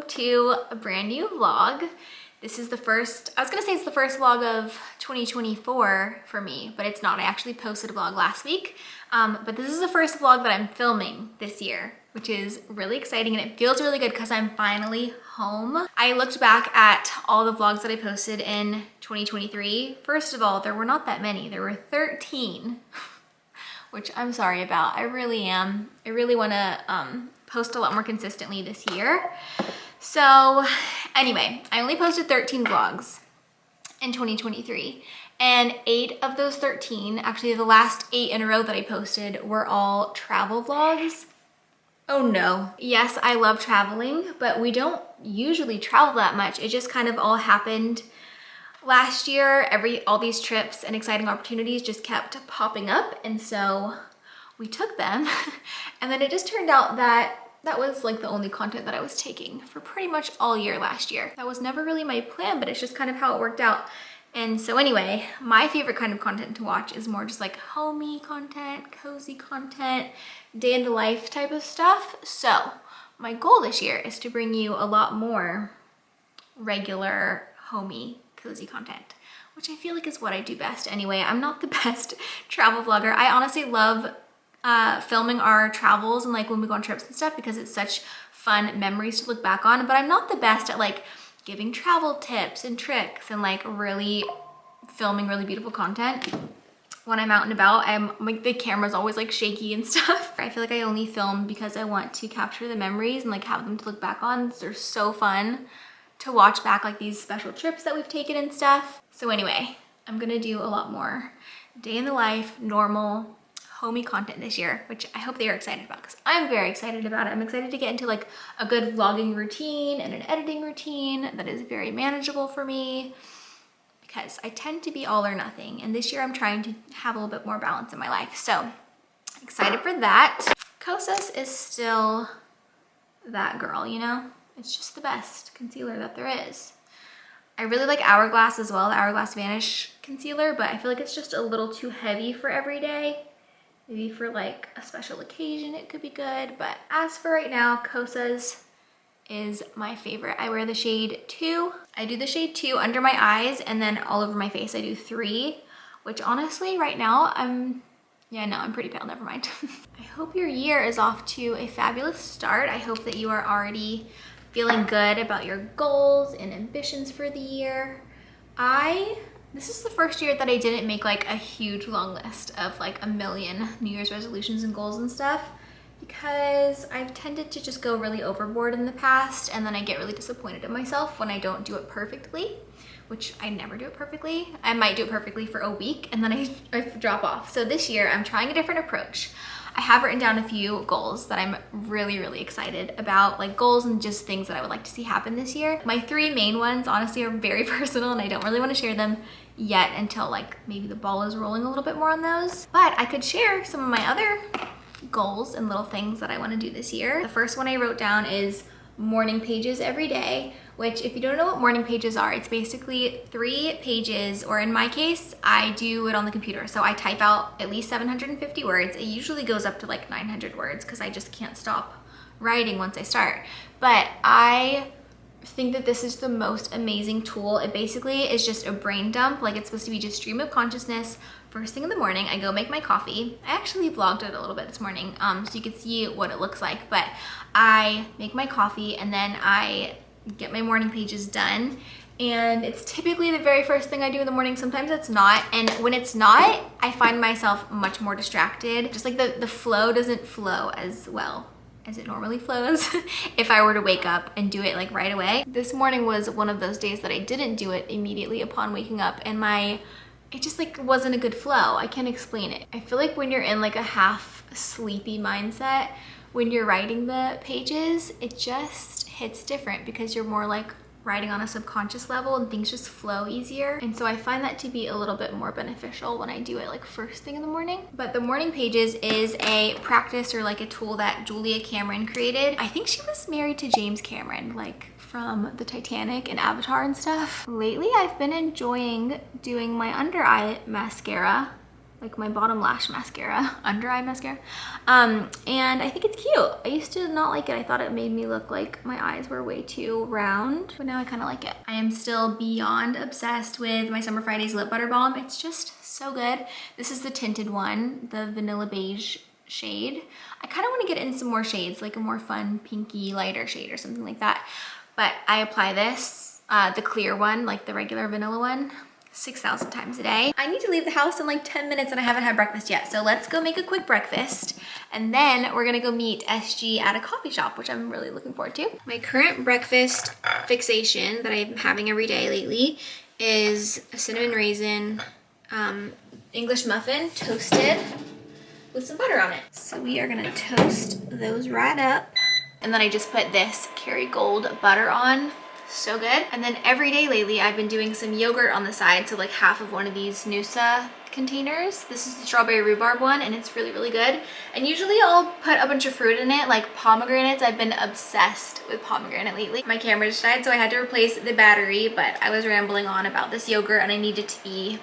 to a brand new vlog. This is the first, I was gonna say it's the first vlog of 2024 for me, but it's not. I actually posted a vlog last week, but this is the first vlog that I'm filming this year, which is really exciting, and it feels really good because I'm finally home. I looked back at all the vlogs that I posted in 2023. First of all, there were not that many. There were 13, which I'm sorry about. I really am. I really wanna post a lot more consistently this year. So anyway, I only posted 13 vlogs in 2023, and 8 of those 13, actually the last 8 in a row that I posted, were all travel vlogs. Oh no. Yes, I love traveling, but we don't usually travel that much. It just kind of all happened last year. All these trips and exciting opportunities just kept popping up, and so we took them. And then it just turned out that that was like the only content that I was taking for pretty much all year last year. That was never really my plan, but it's just kind of how it worked out. And so anyway, my favorite kind of content to watch is more just like homey content, cozy content, day in the life type of stuff. So my goal this year is to bring you a lot more regular, homey, cozy content, which I feel like is what I do best anyway. I'm not the best travel vlogger. I honestly love filming our travels and like when we go on trips and stuff because it's such fun memories to look back on, but I'm not the best at like giving travel tips and tricks and like really filming really beautiful content when I'm out and about. I'm like, the camera's always like shaky and stuff. I feel like I only film because I want to capture the memories and like have them to look back on. They're so fun to watch back, like these special trips that we've taken and stuff. So anyway, I'm gonna do a lot more day in the life, normal, homey content this year, which I hope they are excited about because I'm very excited about it. I'm excited to get into like a good vlogging routine and an editing routine that is very manageable for me because I tend to be all or nothing. And this year I'm trying to have a little bit more balance in my life. So excited for that. Kosas is still that girl, you know? It's just the best concealer that there is. I really like Hourglass as well, the Hourglass Vanish concealer, but I feel like it's just a little too heavy for every day. Maybe for like a special occasion it could be good, but as for right now, Kosas is my favorite. I wear the shade 2. I do the shade 2 under my eyes, and then all over my face I do 3, which honestly right now I'm pretty pale, never mind. I hope your year is off to a fabulous start. I hope that you are already feeling good about your goals and ambitions for the year. This is the first year that I didn't make like a huge long list of like a million New Year's resolutions and goals and stuff because I've tended to just go really overboard in the past, and then I get really disappointed in myself when I don't do it perfectly, which I never do it perfectly. I might do it perfectly for a week and then I drop off. So this year I'm trying a different approach. I have written down a few goals that I'm really, really excited about, like goals and just things that I would like to see happen this year. My 3 main ones honestly are very personal and I don't really want to share them yet until like maybe the ball is rolling a little bit more on those. But I could share some of my other goals and little things that I want to do this year. The first one I wrote down is morning pages every day, which if you don't know what morning pages are, it's basically 3 pages, or in my case, I do it on the computer. So I type out at least 750 words. It usually goes up to like 900 words because I just can't stop writing once I start. But I think that this is the most amazing tool. It basically is just a brain dump. Like it's supposed to be just stream of consciousness. First thing in the morning, I go make my coffee. I actually vlogged it a little bit this morning so you could see what it looks like. But I make my coffee and then I get my morning pages done. And it's typically the very first thing I do in the morning. Sometimes it's not. And when it's not, I find myself much more distracted. Just like the flow doesn't flow as well as it normally flows if I were to wake up and do it like right away. This morning was one of those days that I didn't do it immediately upon waking up, and it just like wasn't a good flow. I can't explain it. I feel like when you're in like a half sleepy mindset, when you're writing the pages, it just hits different because you're more like writing on a subconscious level and things just flow easier. And so I find that to be a little bit more beneficial when I do it like first thing in the morning. But the morning pages is a practice or like a tool that Julia Cameron created. I think she was married to James Cameron, like from the Titanic and Avatar and stuff. Lately, I've been enjoying doing my under eye mascara like my bottom lash mascara, under eye mascara. And I think it's cute. I used to not like it. I thought it made me look like my eyes were way too round, but now I kind of like it. I am still beyond obsessed with my Summer Fridays lip butter balm. It's just so good. This is the tinted one, the vanilla beige shade. I kind of want to get in some more shades, like a more fun pinky lighter shade or something like that. But I apply this, the clear one, like the regular vanilla one, 6,000 times a day. I need to leave the house in like 10 minutes and I haven't had breakfast yet. So let's go make a quick breakfast. And then we're gonna go meet SG at a coffee shop, which I'm really looking forward to. My current breakfast fixation that I'm having every day lately is a cinnamon raisin English muffin, toasted with some butter on it. So we are gonna toast those right up. And then I just put this Kerrygold butter on. So good. And then every day lately, I've been doing some yogurt on the side. So like half of one of these Noosa containers. This is the strawberry rhubarb one and it's really, really good. And usually I'll put a bunch of fruit in it, like pomegranates. I've been obsessed with pomegranate lately. My camera just died, so I had to replace the battery, but I was rambling on about this yogurt and I needed to be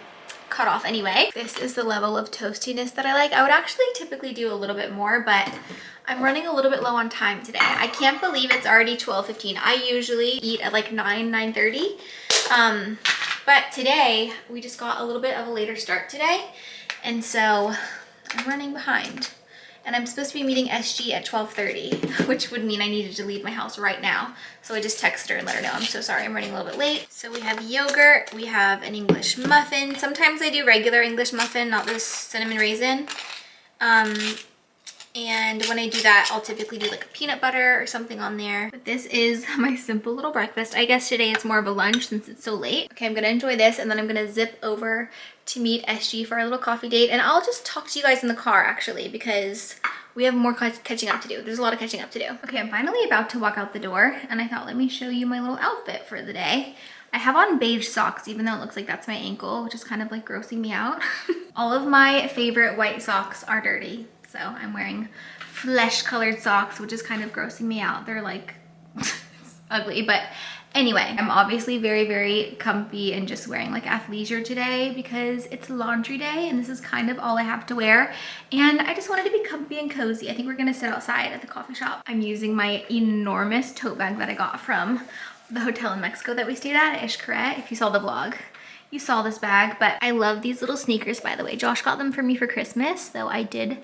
cut off anyway. This is the level of toastiness that I like. I would actually typically do a little bit more, but I'm running a little bit low on time today. I can't believe it's already 12:15. I usually eat at like 9:30. But today we just got a little bit of a later start today. And so I'm running behind. And I'm supposed to be meeting SG at 12:30, which would mean I needed to leave my house right now. So I just texted her and let her know, I'm so sorry, I'm running a little bit late. So we have yogurt, we have an English muffin. Sometimes I do regular English muffin, not this cinnamon raisin. And when I do that, I'll typically do like a peanut butter or something on there. But this is my simple little breakfast. I guess today it's more of a lunch since it's so late. Okay, I'm gonna enjoy this and then I'm gonna zip over to meet SG for our little coffee date. And I'll just talk to you guys in the car actually, because we have more catching up to do. There's a lot of catching up to do. Okay, I'm finally about to walk out the door and I thought, let me show you my little outfit for the day. I have on beige socks, even though it looks like that's my ankle, which is kind of like grossing me out. All of my favorite white socks are dirty. So I'm wearing flesh colored socks, which is kind of grossing me out. They're like, it's ugly, but anyway, I'm obviously very, very comfy and just wearing like athleisure today because it's laundry day and this is kind of all I have to wear. And I just wanted to be comfy and cozy. I think we're gonna sit outside at the coffee shop. I'm using my enormous tote bag that I got from the hotel in Mexico that we stayed at Xcaret. If you saw the vlog, you saw this bag. But I love these little sneakers, by the way. Josh got them for me for Christmas, though I did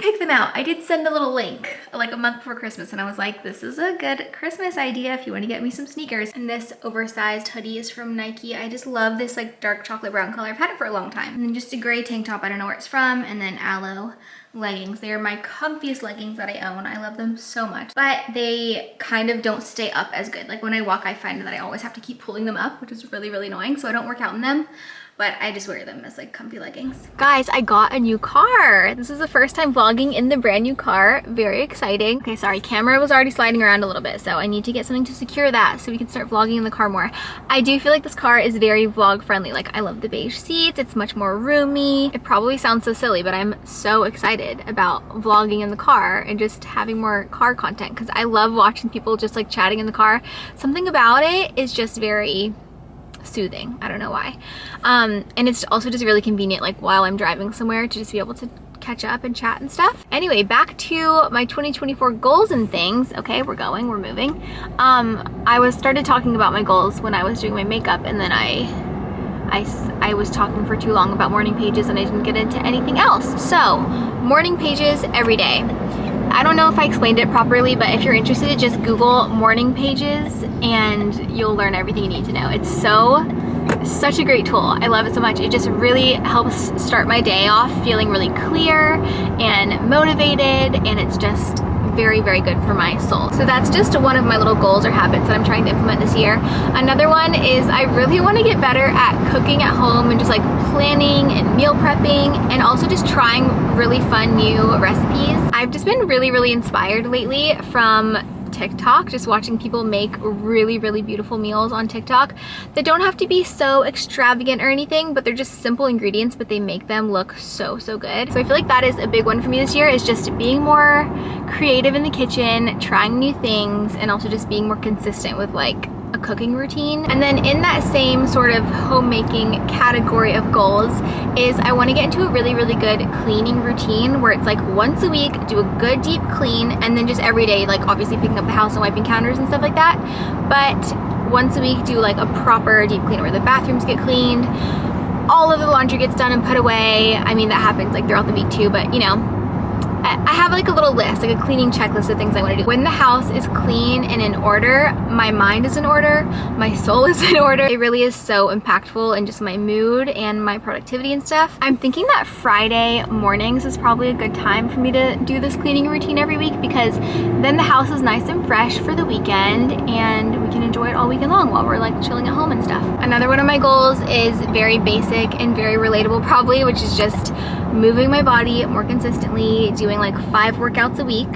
pick them out. I did send a little link like a month before Christmas and I was like, this is a good Christmas idea if you want to get me some sneakers. And this oversized hoodie is from Nike. I just love this like dark chocolate brown color. I've had it for a long time. And then just a gray tank top, I don't know where it's from, and then aloe leggings. They are my comfiest leggings that I own. I love them so much, but they kind of don't stay up as good. Like when I walk, I find that I always have to keep pulling them up, which is really, really annoying. So I don't work out in them, but I just wear them as like comfy leggings. Guys, I got a new car. This is the first time vlogging in the brand new car. Very exciting. Okay, sorry, camera was already sliding around a little bit, so I need to get something to secure that so we can start vlogging in the car more. I do feel like this car is very vlog friendly. Like I love the beige seats. It's much more roomy. It probably sounds so silly, but I'm so excited about vlogging in the car and just having more car content because I love watching people just like chatting in the car. Something about it is just very soothing. I don't know why. And it's also just really convenient like while I'm driving somewhere to just be able to catch up and chat and stuff. Anyway, back to my 2024 goals and things. Okay, we're moving. I started talking about my goals when I was doing my makeup, and then I was talking for too long about morning pages and I didn't get into anything else. So morning pages every day. I don't know if I explained it properly, but if you're interested, just Google morning pages and you'll learn everything you need to know. It's such a great tool. I love it so much. It just really helps start my day off feeling really clear and motivated, and it's just very, very good for my soul. So that's just one of my little goals or habits that I'm trying to implement this year. Another one is I really want to get better at cooking at home and just like planning and meal prepping, and also just trying really fun new recipes. I've just been really, really inspired lately from TikTok, just watching people make really, really beautiful meals on TikTok that don't have to be so extravagant or anything, but they're just simple ingredients, but they make them look so, so good. So I feel like that is a big one for me this year, is just being more creative in the kitchen, trying new things, and also just being more consistent with like a cooking routine. And then in that same sort of homemaking category of goals is I want to get into a really, really good cleaning routine where it's like once a week, do a good deep clean, and then just every day, like obviously picking up the house and wiping counters and stuff like that. But once a week, do like a proper deep clean where the bathrooms get cleaned, all of the laundry gets done and put away. I mean, that happens like throughout the week too, but you know, I have like a little list, like a cleaning checklist of things I want to do. When the house is clean and in order, my mind is in order, my soul is in order. It really is so impactful in just my mood and my productivity and stuff. I'm thinking that Friday mornings is probably a good time for me to do this cleaning routine every week, because then the house is nice and fresh for the weekend and we can enjoy it all weekend long while we're like chilling at home and stuff. Another one of my goals is very basic and very relatable probably, which is just moving my body more consistently, doing like 5 workouts a week.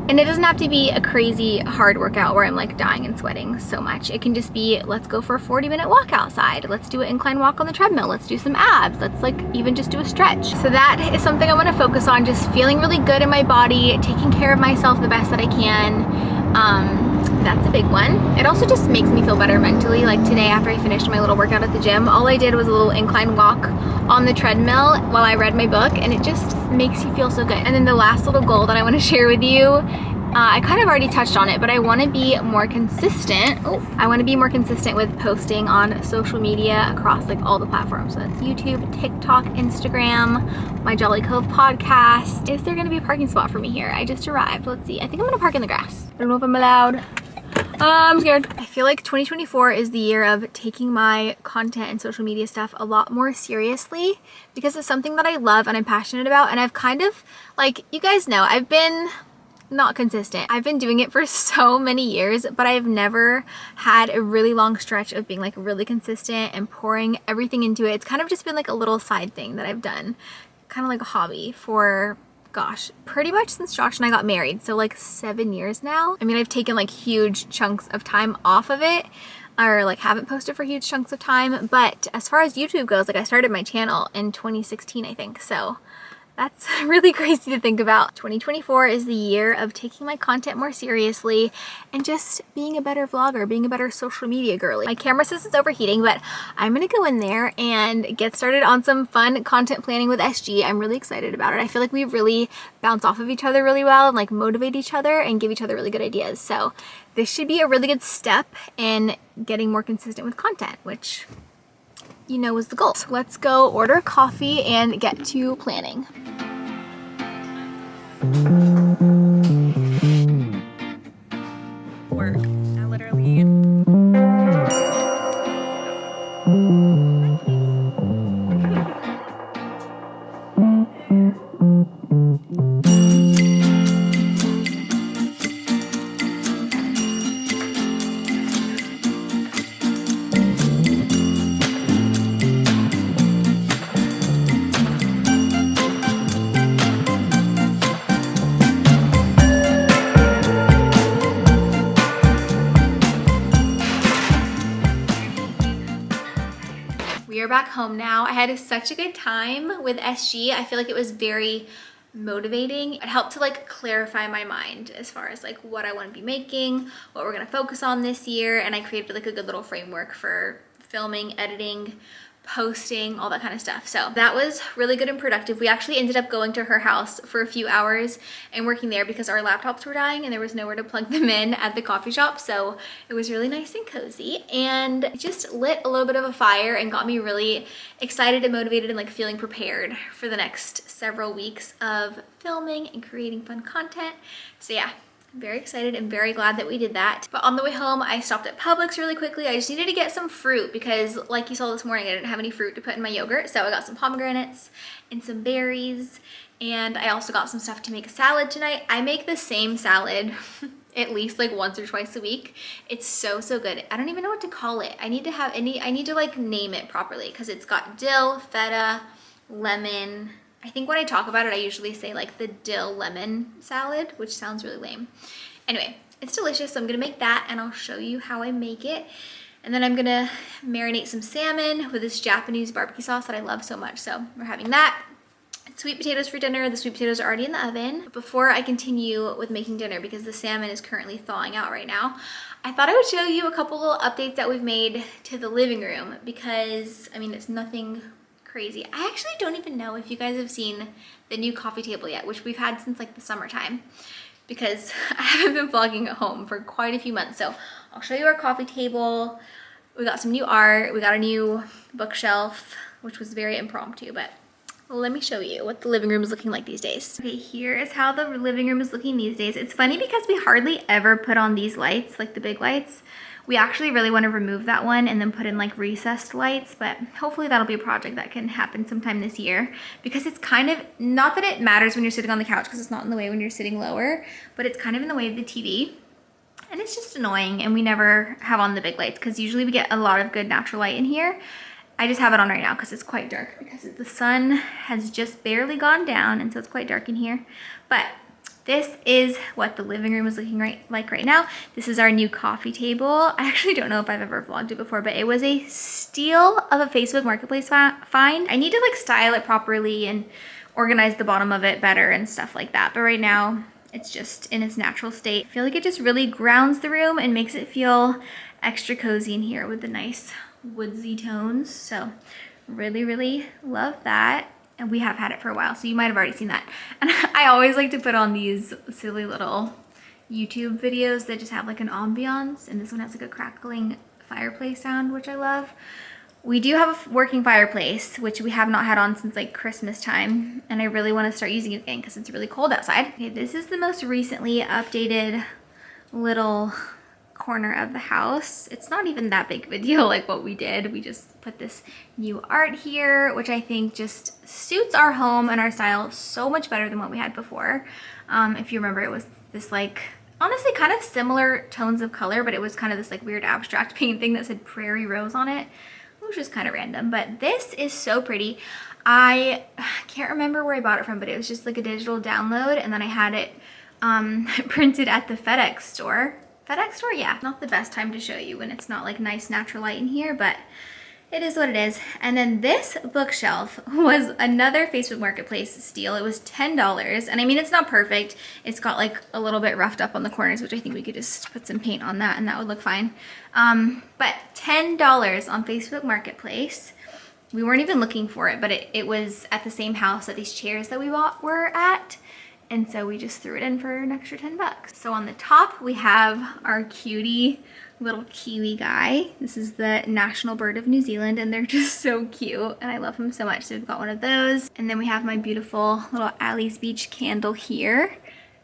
And it doesn't have to be a crazy hard workout where I'm like dying and sweating so much. It can just be, let's go for a 40-minute walk outside. Let's do an incline walk on the treadmill. Let's do some abs. Let's like even just do a stretch. So that is something I want to focus on, just feeling really good in my body, taking care of myself the best that I can. That's a big one. It also just makes me feel better mentally. Like today after I finished my little workout at the gym, all I did was a little incline walk on the treadmill while I read my book, and it just makes you feel so good. And then the last little goal that I want to share with you, I kind of already touched on it, but I want to be more consistent. I want to be more consistent with posting on social media across like all the platforms. So that's YouTube, TikTok, Instagram, my Jolly Cove podcast. Is there going to be a parking spot for me here? I just arrived. Let's see. I think I'm going to park in the grass. I don't know if I'm allowed. I'm scared. I feel like 2024 is the year of taking my content and social media stuff a lot more seriously, because it's something that I love and I'm passionate about. And I've kind of, like, you guys know, I've been not consistent. I've been doing it for so many years, but I've never had a really long stretch of being like really consistent and pouring everything into it. It's kind of just been like a little side thing that I've done, kind of like a hobby for, gosh, pretty much since Josh and I got married. So like 7 years now. I mean, I've taken like huge chunks of time off of it, or like haven't posted for huge chunks of time. But as far as YouTube goes, like I started my channel in 2016, I think. So that's really crazy to think about. 2024 is the year of taking my content more seriously and just being a better vlogger, being a better social media girly. My camera says it's overheating, but I'm gonna go in there and get started on some fun content planning with SG. I'm really excited about it. I feel like we really bounce off of each other really well and like motivate each other and give each other really good ideas. So this should be a really good step in getting more consistent with content, which you know is the goal. So let's go order coffee and get to planning. Work. I literally. We are back home now. I had such a good time with SG. I feel like it was very motivating. It helped to like clarify my mind as far as like what I want to be making, what we're going to focus on this year, and I created like a good little framework for filming, editing, posting, all that kind of stuff. So that was really good and productive. We actually ended up going to her house for a few hours and working there because our laptops were dying and there was nowhere to plug them in at the coffee shop. So it was really nice and cozy, and it just lit a little bit of a fire and got me really excited and motivated and like feeling prepared for the next several weeks of filming and creating fun content. So yeah, I'm very excited and very glad that we did that. But on the way home, I stopped at Publix really quickly. I just needed to get some fruit because like you saw this morning, I didn't have any fruit to put in my yogurt. So I got some pomegranates and some berries. And I also got some stuff to make a salad tonight. I make the same salad at least like once or twice a week. It's so, so good. I don't even know what to call it. I need to like name it properly because it's got dill, feta, lemon. I think when I talk about it, I usually say like the dill lemon salad, which sounds really lame. Anyway, it's delicious, so I'm gonna make that and I'll show you how I make it. And then I'm gonna marinate some salmon with this Japanese barbecue sauce that I love so much. So we're having that. sweet potatoes for dinner. The sweet potatoes are already in the oven. But before I continue with making dinner, because the salmon is currently thawing out right now, I thought I would show you a couple little updates that we've made to the living room because, I mean, it's nothing crazy. I actually don't even know if you guys have seen the new coffee table yet, which we've had since like the summertime because I haven't been vlogging at home for quite a few months. So I'll show you our coffee table. We got some new art. We got a new bookshelf, which was very impromptu, but let me show you what the living room is looking like these days. Okay, here is how the living room is looking these days. It's funny because we hardly ever put on these lights, like the big lights. We actually really want to remove that one and then put in like recessed lights, but hopefully that'll be a project that can happen sometime this year because it's kind of, not that it matters when you're sitting on the couch because it's not in the way when you're sitting lower, but it's kind of in the way of the TV. And it's just annoying, and we never have on the big lights because usually we get a lot of good natural light in here. I just have it on right now because it's quite dark because the sun has just barely gone down, and so it's quite dark in here. But this is what the living room is looking like right now. This is our new coffee table. I actually don't know if I've ever vlogged it before, but it was a steal of a Facebook Marketplace find. I need to like style it properly and organize the bottom of it better and stuff like that. But right now, it's just in its natural state. I feel like it just really grounds the room and makes it feel extra cozy in here with the nice woodsy tones. So really, really love that. And we have had it for a while, so you might have already seen that. And I always like to put on these silly little YouTube videos that just have like an ambiance. And this one has like a crackling fireplace sound, which I love. We do have a working fireplace, which we have not had on since like Christmas time. And I really want to start using it again because it's really cold outside. Okay, this is the most recently updated little corner of the house. It's not even that big of a deal like what we did. We just put this new art here, which I think just suits our home and our style so much better than what we had before. If you remember, it was this like, honestly kind of similar tones of color, but it was kind of this like weird abstract paint thing that said prairie rose on it, which is kind of random, but this is so pretty. I can't remember where I bought it from, but it was just like a digital download, and then I had it printed at the FedEx store. FedEx store, yeah. Not the best time to show you when it's not like nice natural light in here, but it is what it is. And then this bookshelf was another Facebook Marketplace steal. It was $10, and I mean, it's not perfect. It's got like a little bit roughed up on the corners, which I think we could just put some paint on that and that would look fine. But $10 on Facebook Marketplace. We weren't even looking for it, but it was at the same house that these chairs that we bought were at. And so we just threw it in for an extra 10 bucks. So on the top, we have our cutie little kiwi guy. This is the national bird of New Zealand, and they're just so cute. And I love him so much. So we've got one of those. And then we have my beautiful little Ali's Beach candle here.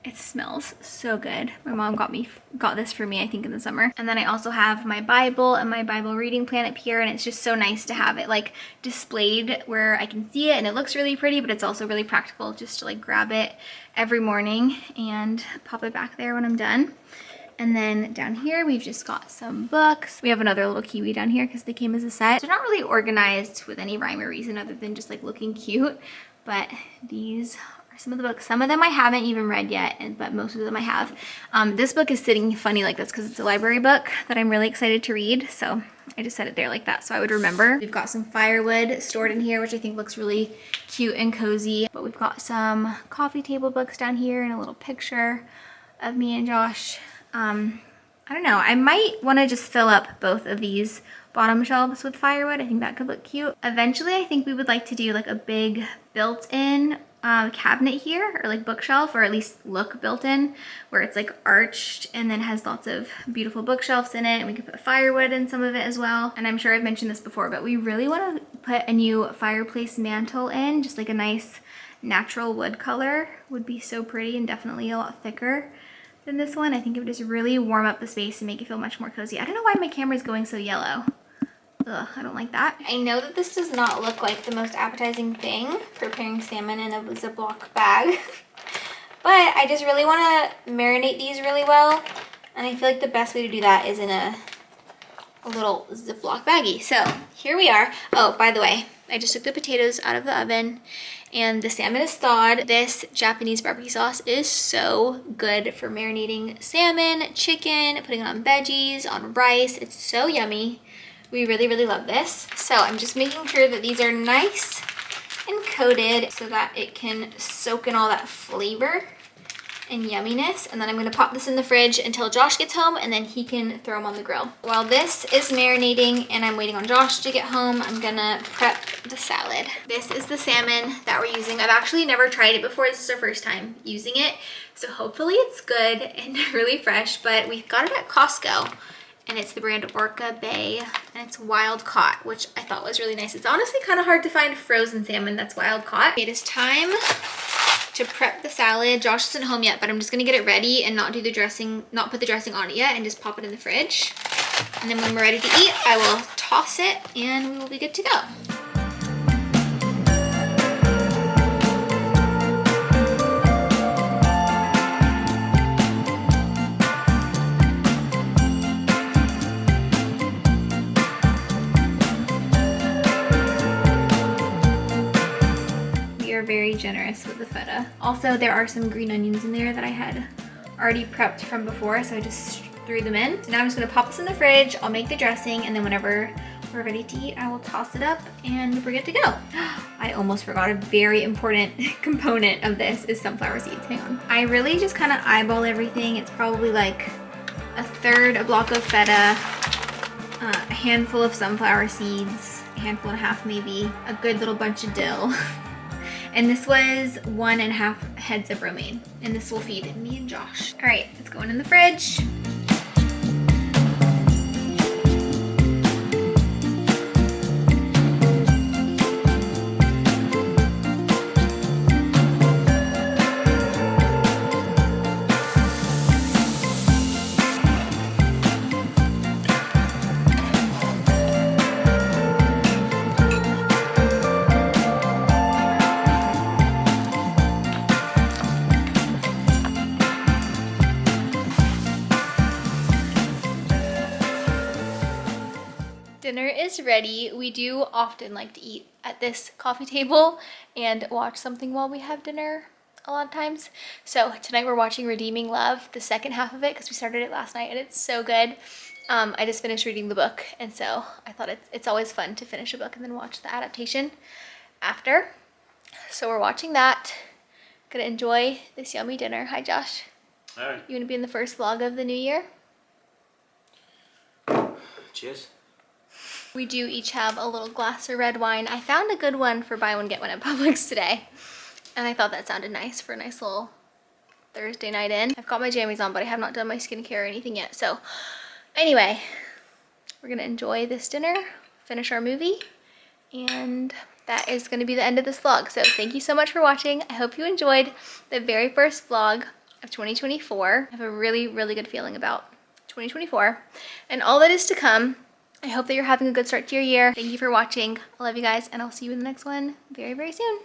It smells so good. My mom got this for me, I think, in the summer. And then I also have my Bible and my Bible reading plan up here, and it's just so nice to have it like displayed where I can see it, and it looks really pretty, but it's also really practical just to like grab it every morning and pop it back there when I'm done. And then down here, we've just got some books. We have another little kiwi down here because they came as a set. They're not really organized with any rhyme or reason other than just like looking cute, but these are some of the books. Some of them I haven't even read yet, but most of them I have. This book is sitting funny like this because it's a library book that I'm really excited to read, so I just set it there like that so I would remember. We've got some firewood stored in here, which I think looks really cute and cozy, but we've got some coffee table books down here and a little picture of me and Josh. I don't know, I might want to just fill up both of these bottom shelves with firewood. I think that could look cute. Eventually, I think we would like to do like a big built-in cabinet here, or like bookshelf, or at least look built-in, where it's like arched and then has lots of beautiful bookshelves in it, and we could put firewood in some of it as well. And I'm sure I've mentioned this before, but we really want to put a new fireplace mantle in, just like a nice natural wood color would be so pretty, and definitely a lot thicker than this one. I think it would just really warm up the space and make it feel much more cozy. I don't know why my camera is going so yellow. Ugh, I don't like that. I know that this does not look like the most appetizing thing, preparing salmon in a Ziploc bag, but I just really want to marinate these really well, and I feel like the best way to do that is in a little Ziploc baggie. So here we are. Oh, by the way, I just took the potatoes out of the oven and the salmon is thawed. This Japanese barbecue sauce is so good for marinating salmon, chicken, putting it on veggies, on rice. It's so yummy. We really, really love this. So I'm just making sure that these are nice and coated so that it can soak in all that flavor and yumminess. And then I'm gonna pop this in the fridge until Josh gets home, and then he can throw them on the grill. While this is marinating and I'm waiting on Josh to get home, I'm gonna prep the salad. This is the salmon that we're using. I've actually never tried it before. This is our first time using it. So hopefully it's good and really fresh, but we got it at Costco. And it's the brand Orca Bay, and it's wild caught, which I thought was really nice. It's honestly kind of hard to find frozen salmon that's wild caught. It is time to prep the salad. Josh isn't home yet, but I'm just gonna get it ready and not do the dressing, not put the dressing on it yet, and just pop it in the fridge. And then when we're ready to eat, I will toss it and we will be good to go. Very generous with the feta. Also, there are some green onions in there that I had already prepped from before, so I just threw them in. So now I'm just gonna pop this in the fridge, I'll make the dressing, and then whenever we're ready to eat, I will toss it up and we're good to go. I almost forgot a very important component of this is sunflower seeds. Hang on. I really just kind of eyeball everything. It's probably like a block of feta, a handful of sunflower seeds, a handful and a half maybe, a good little bunch of dill. And this was 1.5 heads of romaine. And this will feed me and Josh. All right, it's going in the fridge. Dinner is ready. We do often like to eat at this coffee table and watch something while we have dinner a lot of times. So tonight we're watching Redeeming Love, the second half of it, because we started it last night and it's so good. I just finished reading the book, and so I thought it's always fun to finish a book and then watch the adaptation after. So we're watching that. Gonna enjoy this yummy dinner. Hi, Josh. All right. You wanna be in the first vlog of the new year? Cheers. We do each have a little glass of red wine. I found a good one for buy one, get one at Publix today. And I thought that sounded nice for a nice little Thursday night in. I've got my jammies on, but I have not done my skincare or anything yet. So anyway, we're gonna enjoy this dinner, finish our movie, and that is gonna be the end of this vlog. So thank you so much for watching. I hope you enjoyed the very first vlog of 2024. I have a really, really good feeling about 2024 and all that is to come. I hope that you're having a good start to your year. Thank you for watching. I love you guys, and I'll see you in the next one very, very soon.